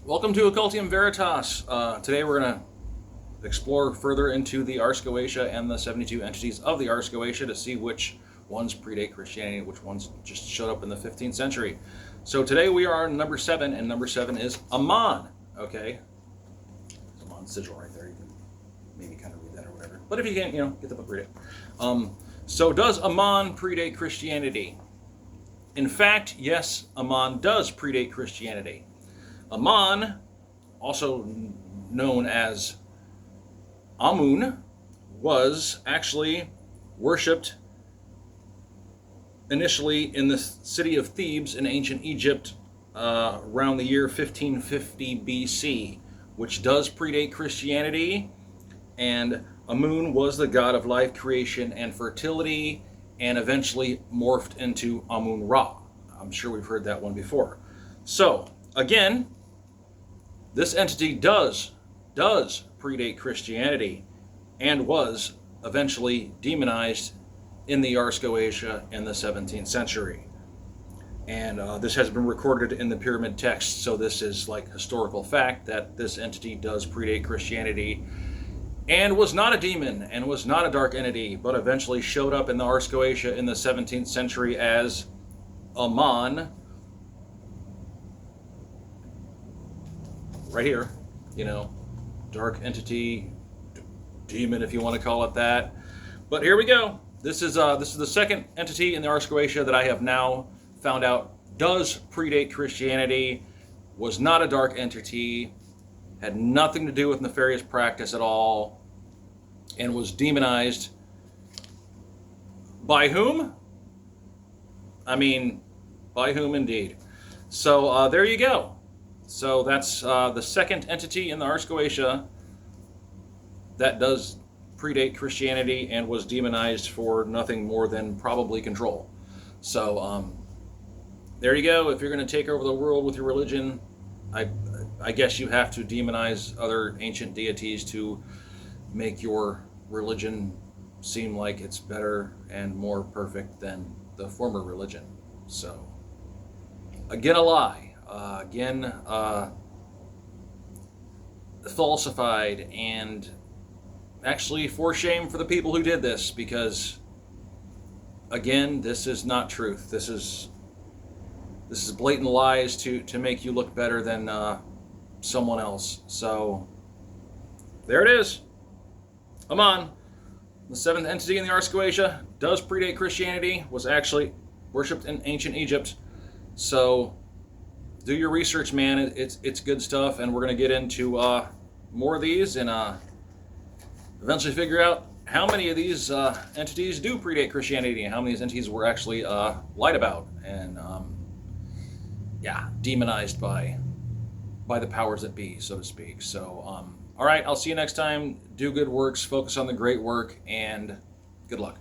Welcome to Occultium Veritas. Today we're going to explore further into the Ars Goetia and the 72 entities of the Ars Goetia to see which ones predate Christianity, which ones just showed up in the 15th century. So today we are on number 7, and number 7 is Amon. Okay? Amon sigil right there. You can maybe kind of read that or whatever. But if you can't, get the book, read it. So does Amon predate Christianity? In fact, yes, Amon does predate Christianity. Amon, also known as Amun, was actually worshipped initially in the city of Thebes in ancient Egypt around the year 1550 BC, which does predate Christianity. And Amun was the god of life, creation, and fertility, and eventually morphed into Amun-Ra. I'm sure we've heard that one before. So, again, this entity does predate Christianity and was eventually demonized in the Ars Goetia in the 17th century. And this has been recorded in the pyramid text, so this is like historical fact that this entity does predate Christianity and was not a demon and was not a dark entity, but eventually showed up in the Ars Goetia in the 17th century as Amon. Right here, dark entity, demon, if you want to call it that. But here we go. This is the second entity in the Ars Goetia that I have now found out does predate Christianity, was not a dark entity, had nothing to do with nefarious practice at all, and was demonized by whom? I mean, by whom indeed. So there you go. So that's the second entity in the Ars Goetia that does predate Christianity and was demonized for nothing more than probably control. So there you go. If you're going to take over the world with your religion, I guess you have to demonize other ancient deities to make your religion seem like it's better and more perfect than the former religion. So, again, a lie. Falsified, and actually for shame for the people who did this, because again, this is not truth. This is blatant lies to make you look better than someone else. So there it is. Amon, the seventh entity in the Ars Goetia, does predate Christianity, was actually worshipped in ancient Egypt. So do your research, man. It's good stuff, and we're going to get into more of these and eventually figure out how many of these entities do predate Christianity and how many of these entities were actually lied about and demonized by the powers that be, so to speak. So all right, I'll see you next time. Do good works, focus on the great work, and good luck.